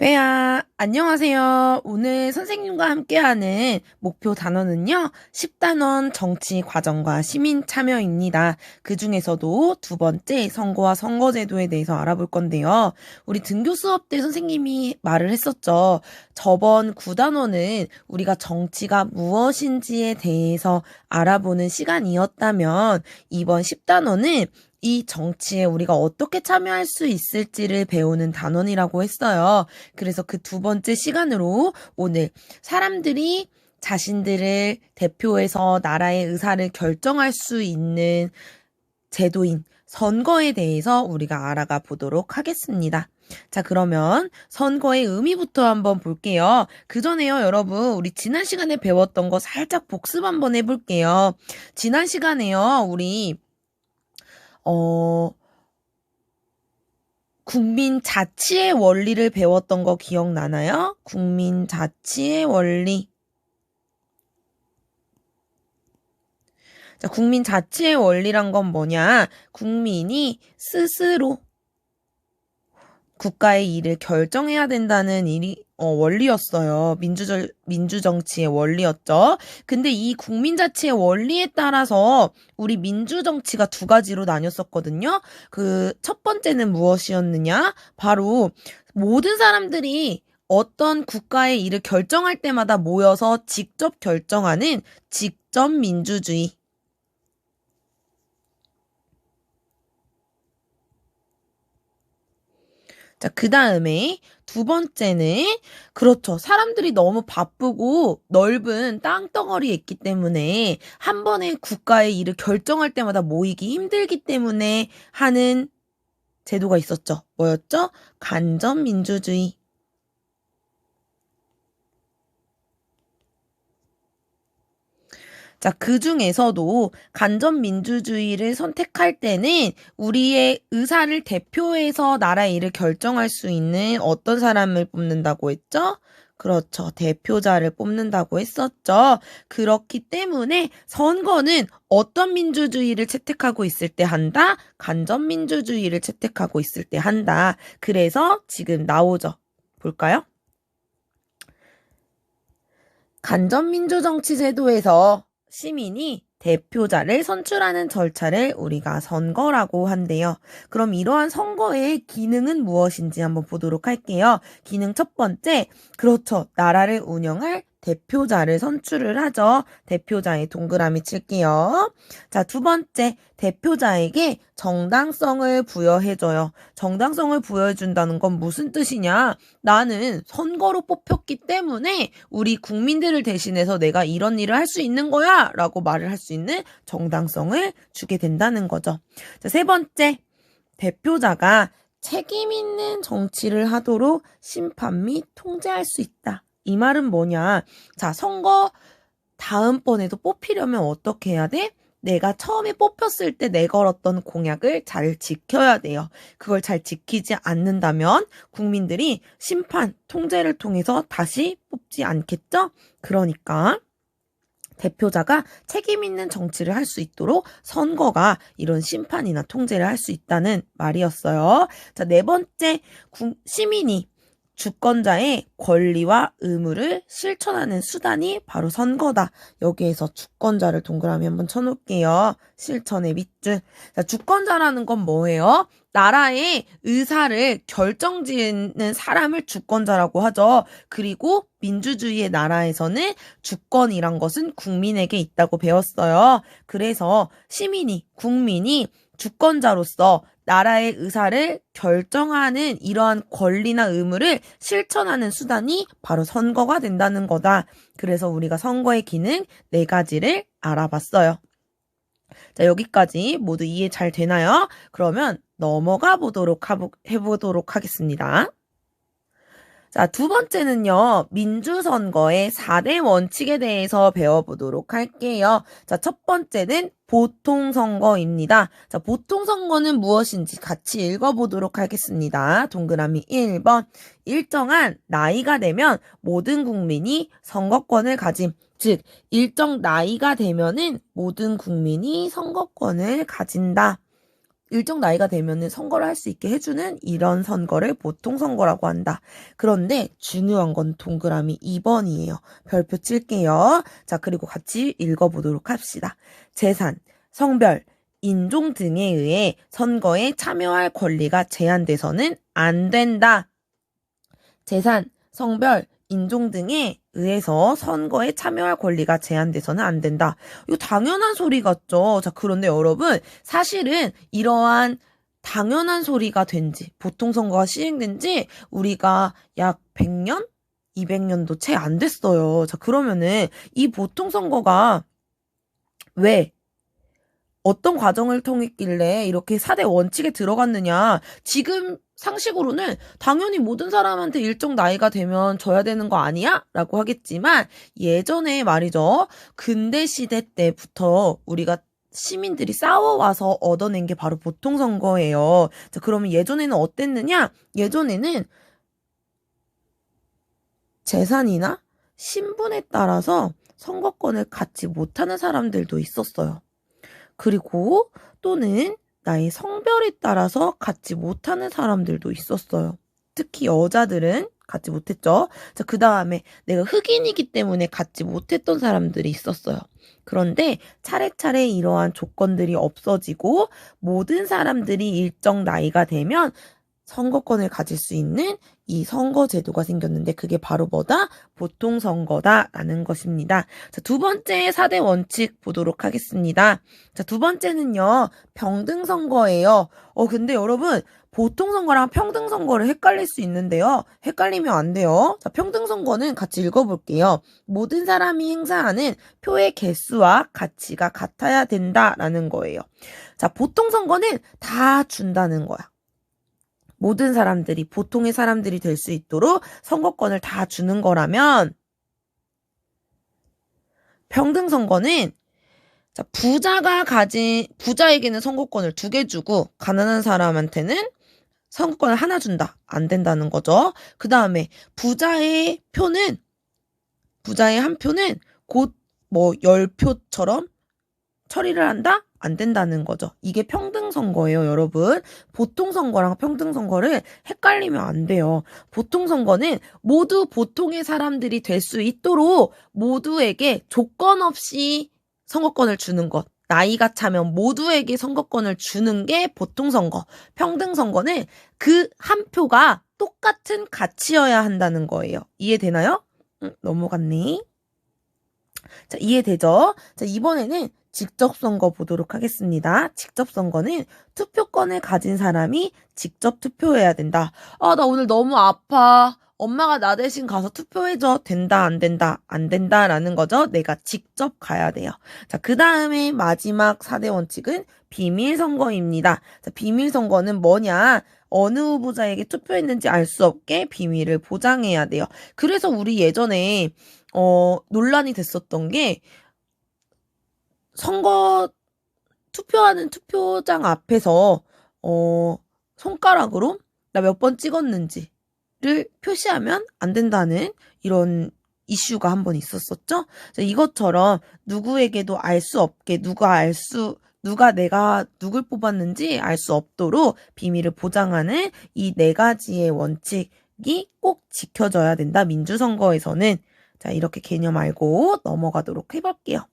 회야, 안녕하세요. 오늘 선생님과 함께하는 목표 단어는요, 10단원 정치 과정과 시민 참여입니다. 그 중에서도 두 번째 선거와 선거제도에 대해서 알아볼 건데요. 우리 등교 수업 때 선생님이 말을 했었죠. 저번 9단원은 우리가 정치가 무엇인지에 대해서 알아보는 시간이었다면, 이번 10단원은 이 정치에 우리가 어떻게 참여할 수 있을지를 배우는 단원이라고 했어요. 그래서 그 두 번째 시간으로 오늘 사람들이 자신들을 대표해서 나라의 의사를 결정할 수 있는 제도인 선거에 대해서 우리가 알아가 보도록 하겠습니다. 자, 그러면 선거의 의미부터 한번 볼게요. 그 전에요, 여러분, 우리 지난 시간에 배웠던 거 살짝 복습 한번 해볼게요. 지난 시간에요, 우리 국민 자치의 원리를 배웠던 거 기억나나요? 국민 자치의 원리. 자, 국민 자치의 원리란 건 뭐냐? 국민이 스스로 국가의 일을 결정해야 된다는 원리였어요. 민주정치의 원리였죠. 근데 이 국민자치의 원리에 따라서 우리 민주정치가 두 가지로 나뉘었었거든요. 그 첫 번째는 무엇이었느냐? 바로 모든 사람들이 어떤 국가의 일을 결정할 때마다 모여서 직접 결정하는 직접 민주주의. 자, 그 다음에 두 번째는, 그렇죠. 사람들이 너무 바쁘고 넓은 땅덩어리에 있기 때문에 한 번에 국가의 일을 결정할 때마다 모이기 힘들기 때문에 하는 제도가 있었죠. 뭐였죠? 간접민주주의. 자, 그 중에서도 간접민주주의를 선택할 때는 우리의 의사를 대표해서 나라의 일을 결정할 수 있는 어떤 사람을 뽑는다고 했죠? 그렇죠. 대표자를 뽑는다고 했었죠. 그렇기 때문에 선거는 어떤 민주주의를 채택하고 있을 때 한다? 간접민주주의를 채택하고 있을 때 한다. 그래서 지금 나오죠. 볼까요? 간접민주정치제도에서 시민이 대표자를 선출하는 절차를 우리가 선거라고 한대요. 그럼 이러한 선거의 기능은 무엇인지 한번 보도록 할게요. 기능 첫 번째, 그렇죠. 나라를 운영할 대표자를 선출을 하죠. 대표자에 동그라미 칠게요. 자, 두 번째, 대표자에게 정당성을 부여해줘요. 정당성을 부여해준다는 건 무슨 뜻이냐? 나는 선거로 뽑혔기 때문에 우리 국민들을 대신해서 내가 이런 일을 할 수 있는 거야 라고 말을 할 수 있는 정당성을 주게 된다는 거죠. 자, 세 번째, 대표자가 책임 있는 정치를 하도록 심판 및 통제할 수 있다. 이 말은 뭐냐? 자, 선거 다음번에도 뽑히려면 어떻게 해야 돼? 내가 처음에 뽑혔을 때 내걸었던 공약을 잘 지켜야 돼요. 그걸 잘 지키지 않는다면 국민들이 심판, 통제를 통해서 다시 뽑지 않겠죠? 그러니까 대표자가 책임 있는 정치를 할 수 있도록 선거가 이런 심판이나 통제를 할 수 있다는 말이었어요. 자, 네 번째, 시민이 주권자의 권리와 의무를 실천하는 수단이 바로 선거다. 여기에서 주권자를 동그라미 한번 쳐놓을게요. 실천의 밑줄. 자, 주권자라는 건 뭐예요? 나라의 의사를 결정짓는 사람을 주권자라고 하죠. 그리고 민주주의의 나라에서는 주권이란 것은 국민에게 있다고 배웠어요. 그래서 시민이, 국민이 주권자로서 나라의 의사를 결정하는 이러한 권리나 의무를 실천하는 수단이 바로 선거가 된다는 거다. 그래서 우리가 선거의 기능 4가지를 알아봤어요. 자, 여기까지 모두 이해 잘 되나요? 그러면 넘어가 보도록 해보도록 하겠습니다. 자, 두 번째는요, 민주선거의 4대 원칙에 대해서 배워보도록 할게요. 자, 첫 번째는 보통선거입니다. 자, 보통선거는 무엇인지 같이 읽어보도록 하겠습니다. 동그라미 1번. 일정한 나이가 되면 모든 국민이 선거권을 가짐. 즉, 일정 나이가 되면은 모든 국민이 선거권을 가진다. 일정 나이가 되면은 선거를 할 수 있게 해주는 이런 선거를 보통선거라고 한다. 그런데 중요한 건 동그라미 2번이에요. 별표 칠게요. 자, 그리고 같이 읽어보도록 합시다. 재산, 성별, 인종 등에 의해 선거에 참여할 권리가 제한돼서는 안 된다. 재산, 성별, 인종 등에 의해서 선거에 참여할 권리가 제한돼서는 안 된다. 이거 당연한 소리 같죠? 자, 그런데 여러분, 사실은 이러한 당연한 소리가 된지, 보통선거가 시행된 지 우리가 약 100년? 200년도 채 안 됐어요. 자, 그러면은 이 보통선거가 왜 어떤 과정을 통했길래 이렇게 4대 원칙에 들어갔느냐. 지금 상식으로는 당연히 모든 사람한테 일정 나이가 되면 져야 되는 거 아니야? 라고 하겠지만 예전에 말이죠. 근대 시대 때부터 우리가 시민들이 싸워와서 얻어낸 게 바로 보통선거예요. 자, 그러면 예전에는 어땠느냐? 예전에는 재산이나 신분에 따라서 선거권을 갖지 못하는 사람들도 있었어요. 그리고 또는 나의 성별에 따라서 갖지 못하는 사람들도 있었어요. 특히 여자들은 갖지 못했죠. 자, 그 다음에 내가 흑인이기 때문에 갖지 못했던 사람들이 있었어요. 그런데 차례차례 이러한 조건들이 없어지고 모든 사람들이 일정 나이가 되면 선거권을 가질 수 있는 이 선거제도가 생겼는데 그게 바로 뭐다? 보통선거다라는 것입니다. 자, 두 번째 4대 원칙 보도록 하겠습니다. 자, 두 번째는요. 평등선거예요. 근데 여러분 보통선거랑 평등선거를 헷갈릴 수 있는데요. 헷갈리면 안 돼요. 자, 평등선거는 같이 읽어볼게요. 모든 사람이 행사하는 표의 개수와 가치가 같아야 된다라는 거예요. 자, 보통선거는 다 준다는 거야. 모든 사람들이 보통의 사람들이 될 수 있도록 선거권을 다 주는 거라면 평등선거는 자, 부자에게는 선거권을 2개 주고 가난한 사람한테는 선거권을 하나 준다. 안 된다는 거죠. 그 다음에 부자의 한 표는 곧 뭐 10표처럼 처리를 한다? 안 된다는 거죠. 이게 평등선거예요, 여러분. 보통선거랑 평등선거를 헷갈리면 안 돼요. 보통선거는 모두 보통의 사람들이 될 수 있도록 모두에게 조건 없이 선거권을 주는 것. 나이가 차면 모두에게 선거권을 주는 게 보통선거. 평등선거는 그 한 표가 똑같은 가치여야 한다는 거예요. 이해되나요? 넘어갔네. 자, 이해되죠? 자, 이번에는 직접선거 보도록 하겠습니다. 직접선거는 투표권을 가진 사람이 직접 투표해야 된다. 나 오늘 너무 아파. 엄마가 나 대신 가서 투표해줘. 된다, 안 된다, 안 된다라는 거죠. 내가 직접 가야 돼요. 자, 그 다음에 마지막 4대 원칙은 비밀선거입니다. 자, 비밀선거는 뭐냐? 어느 후보자에게 투표했는지 알 수 없게 비밀을 보장해야 돼요. 그래서 우리 예전에 논란이 됐었던 게 선거 투표하는 투표장 앞에서 손가락으로 나 몇 번 찍었는지를 표시하면 안 된다는 이런 이슈가 한번 있었었죠. 이것처럼 누구에게도 알 수 없게 내가 누굴 뽑았는지 알 수 없도록 비밀을 보장하는 이 4가지의 원칙이 꼭 지켜져야 된다. 민주선거에서는. 자, 이렇게 개념 알고 넘어가도록 해볼게요.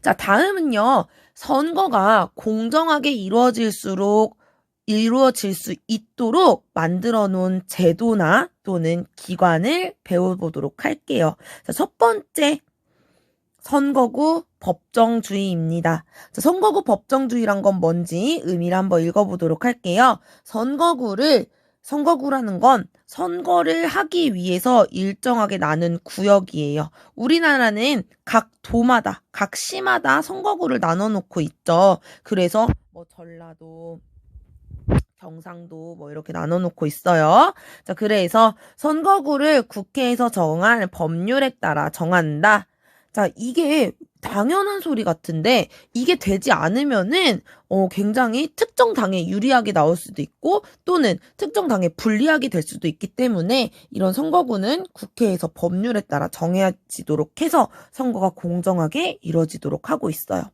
자, 다음은요. 선거가 공정하게 이루어질 수 있도록 만들어 놓은 제도나 또는 기관을 배워보도록 할게요. 자, 첫 번째, 선거구 법정주의입니다. 자, 선거구 법정주의란 건 뭔지 의미를 한번 읽어보도록 할게요. 선거구라는 건 선거를 하기 위해서 일정하게 나눈 구역이에요. 우리나라는 각 도마다, 각 시마다 선거구를 나눠놓고 있죠. 그래서 뭐 전라도, 경상도 뭐 이렇게 나눠놓고 있어요. 자, 그래서 선거구를 국회에서 정한 법률에 따라 정한다. 자, 이게 당연한 소리 같은데 이게 되지 않으면은 굉장히 특정 당에 유리하게 나올 수도 있고 또는 특정 당에 불리하게 될 수도 있기 때문에 이런 선거구는 국회에서 법률에 따라 정해지도록 해서 선거가 공정하게 이루어지도록 하고 있어요.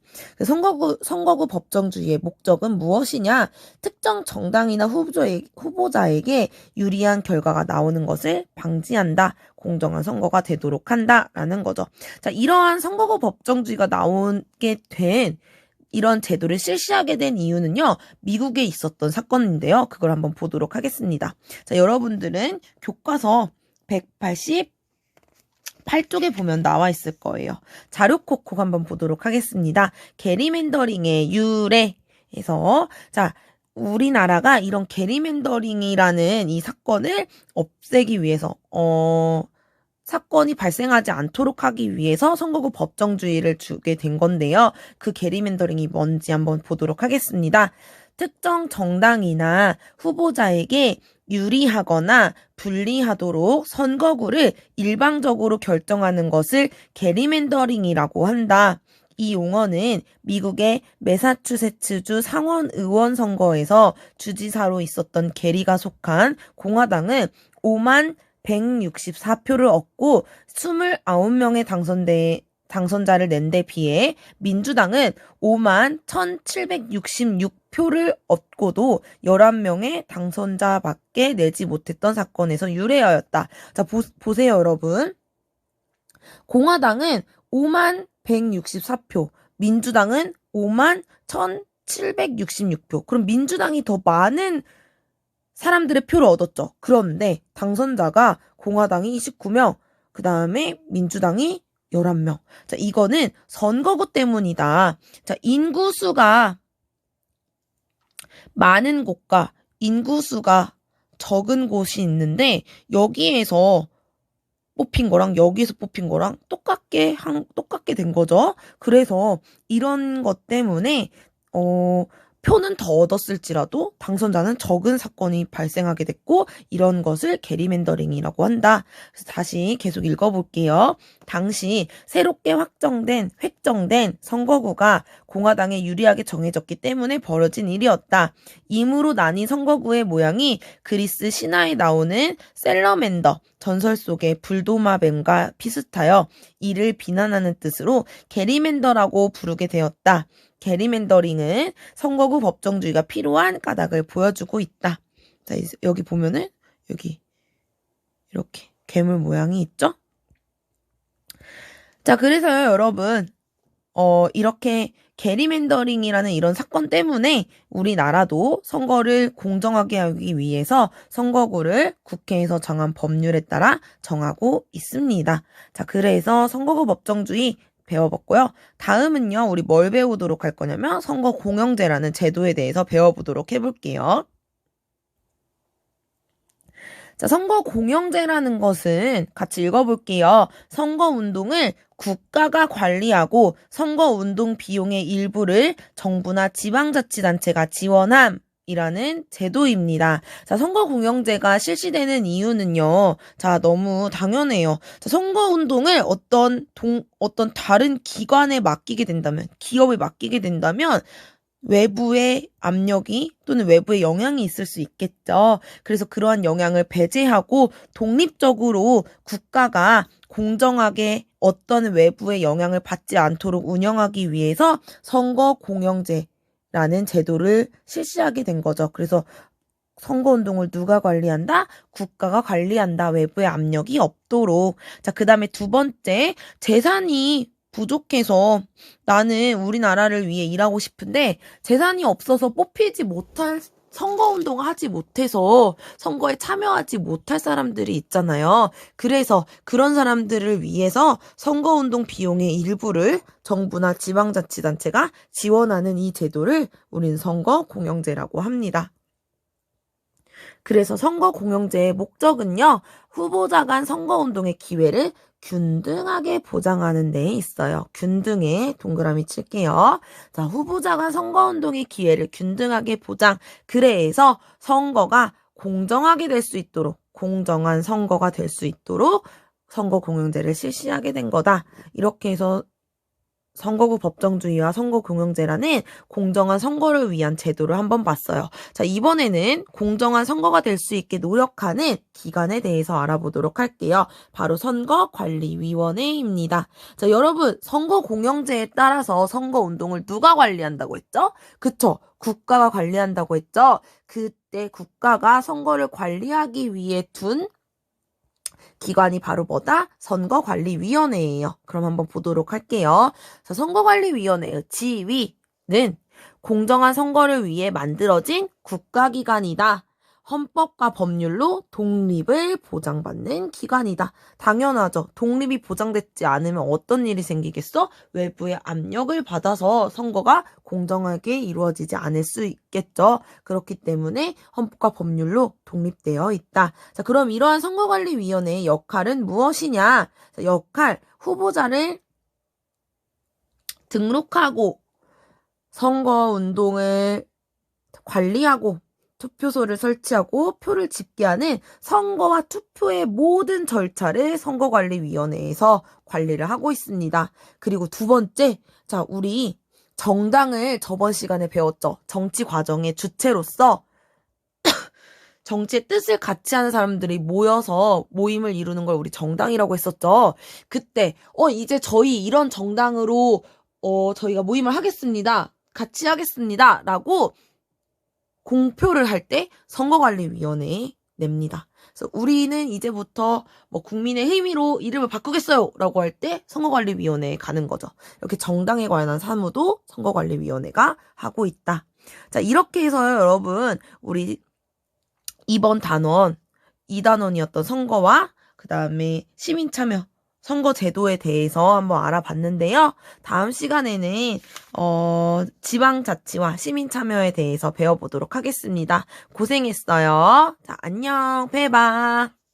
선거구 법정주의의 목적은 무엇이냐? 특정 정당이나 후보자에게 유리한 결과가 나오는 것을 방지한다. 공정한 선거가 되도록 한다라는 거죠. 자, 이러한 선거구 법정주의가 나오게 된 이런 제도를 실시하게 된 이유는요, 미국에 있었던 사건인데요. 그걸 한번 보도록 하겠습니다. 자, 여러분들은 교과서 188쪽에 보면 나와 있을 거예요. 자료콕콕 한번 보도록 하겠습니다. 게리맨더링의 유래에서, 자, 우리나라가 이런 게리맨더링이라는 이 사건을 없애기 위해서, 사건이 발생하지 않도록 하기 위해서 선거구 법정주의를 주게 된 건데요. 그 게리맨더링이 뭔지 한번 보도록 하겠습니다. 특정 정당이나 후보자에게 유리하거나 불리하도록 선거구를 일방적으로 결정하는 것을 게리맨더링이라고 한다. 이 용어는 미국의 매사추세츠주 상원의원 선거에서 주지사로 있었던 게리가 속한 공화당은 5만 164표를 얻고 29명의 당선자를 낸 데 비해 민주당은 5만 1766표를 얻고도 11명의 당선자밖에 내지 못했던 사건에서 유래하였다. 자, 보세요, 여러분. 공화당은 5만 164표, 민주당은 5만 1766표. 그럼 민주당이 더 많은 사람들의 표를 얻었죠. 그런데 당선자가 공화당이 29명, 그 다음에 민주당이 11명. 자, 이거는 선거구 때문이다. 자, 인구수가 많은 곳과 인구수가 적은 곳이 있는데 여기에서 뽑힌 거랑 여기에서 뽑힌 거랑 똑같게 된 거죠. 그래서 이런 것 때문에 표는 더 얻었을지라도 당선자는 적은 사건이 발생하게 됐고 이런 것을 게리맨더링이라고 한다. 그래서 다시 계속 읽어볼게요. 당시 새롭게 획정된 선거구가 공화당에 유리하게 정해졌기 때문에 벌어진 일이었다. 임으로 나뉜 선거구의 모양이 그리스 신화에 나오는 셀러맨더 전설 속의 불도마뱀과 비슷하여 이를 비난하는 뜻으로 게리맨더라고 부르게 되었다. 게리맨더링은 선거구 법정주의가 필요한 까닭을 보여주고 있다. 자, 여기 보면은 여기 이렇게 괴물 모양이 있죠? 자, 그래서요, 여러분, 이렇게 게리맨더링이라는 이런 사건 때문에 우리나라도 선거를 공정하게 하기 위해서 선거구를 국회에서 정한 법률에 따라 정하고 있습니다. 자, 그래서 선거구 법정주의 배워봤고요. 다음은요, 우리 뭘 배우도록 할 거냐면 선거 공영제라는 제도에 대해서 배워보도록 해볼게요. 자, 선거 공영제라는 것은 같이 읽어볼게요. 선거운동을 국가가 관리하고 선거운동 비용의 일부를 정부나 지방자치단체가 지원함. 이라는 제도입니다. 자, 선거공영제가 실시되는 이유는요. 자, 너무 당연해요. 자, 선거운동을 어떤 다른 기관에 맡기게 된다면, 기업에 맡기게 된다면 외부의 압력이 또는 외부의 영향이 있을 수 있겠죠. 그래서 그러한 영향을 배제하고 독립적으로 국가가 공정하게 어떤 외부의 영향을 받지 않도록 운영하기 위해서 선거공영제라는 제도를 실시하게 된 거죠. 그래서 선거운동을 누가 관리한다? 국가가 관리한다. 외부의 압력이 없도록. 자, 그 다음에 두 번째, 재산이 부족해서 나는 우리나라를 위해 일하고 싶은데 재산이 없어서 뽑히지 못할 선거운동을 하지 못해서 선거에 참여하지 못할 사람들이 있잖아요. 그래서 그런 사람들을 위해서 선거운동 비용의 일부를 정부나 지방자치단체가 지원하는 이 제도를 우리는 선거공영제라고 합니다. 그래서 선거공영제의 목적은요, 후보자 간 선거운동의 기회를 균등하게 보장하는 데 있어요. 균등에 동그라미 칠게요. 자, 후보자 간 선거운동의 기회를 균등하게 보장. 그래서 선거가 공정하게 될 수 있도록, 공정한 선거가 될 수 있도록 선거공영제를 실시하게 된 거다. 이렇게 해서 선거구 법정주의와 선거공영제라는 공정한 선거를 위한 제도를 한번 봤어요. 자, 이번에는 공정한 선거가 될 수 있게 노력하는 기관에 대해서 알아보도록 할게요. 바로 선거관리위원회입니다. 자, 여러분, 선거공영제에 따라서 선거운동을 누가 관리한다고 했죠? 그쵸? 국가가 관리한다고 했죠? 그때 국가가 선거를 관리하기 위해 둔 기관이 바로 뭐다? 선거관리위원회예요. 그럼 한번 보도록 할게요. 자, 선거관리위원회의 지위는 공정한 선거를 위해 만들어진 국가기관이다. 헌법과 법률로 독립을 보장받는 기관이다. 당연하죠. 독립이 보장되지 않으면 어떤 일이 생기겠어? 외부의 압력을 받아서 선거가 공정하게 이루어지지 않을 수 있겠죠. 그렇기 때문에 헌법과 법률로 독립되어 있다. 자, 그럼 이러한 선거관리위원회의 역할은 무엇이냐? 자, 역할, 후보자를 등록하고 선거운동을 관리하고 투표소를 설치하고 표를 집계하는 선거와 투표의 모든 절차를 선거관리위원회에서 관리를 하고 있습니다. 그리고 두 번째, 자, 우리 정당을 저번 시간에 배웠죠. 정치 과정의 주체로서 정치의 뜻을 같이 하는 사람들이 모여서 모임을 이루는 걸 우리 정당이라고 했었죠. 그때 이제 저희 이런 정당으로 저희가 모임을 하겠습니다. 같이 하겠습니다. 라고 공표를 할 때 선거관리위원회에 냅니다. 그래서 우리는 이제부터 뭐 국민의힘으로 이름을 바꾸겠어요 라고 할 때 선거관리위원회에 가는 거죠. 이렇게 정당에 관한 사무도 선거관리위원회가 하고 있다. 자, 이렇게 해서요, 여러분, 우리 이번 단원, 2단원이었던 선거와 그 다음에 시민참여, 선거제도에 대해서 한번 알아봤는데요. 다음 시간에는 지방자치와 시민참여에 대해서 배워보도록 하겠습니다. 고생했어요. 자, 안녕, 봬봐.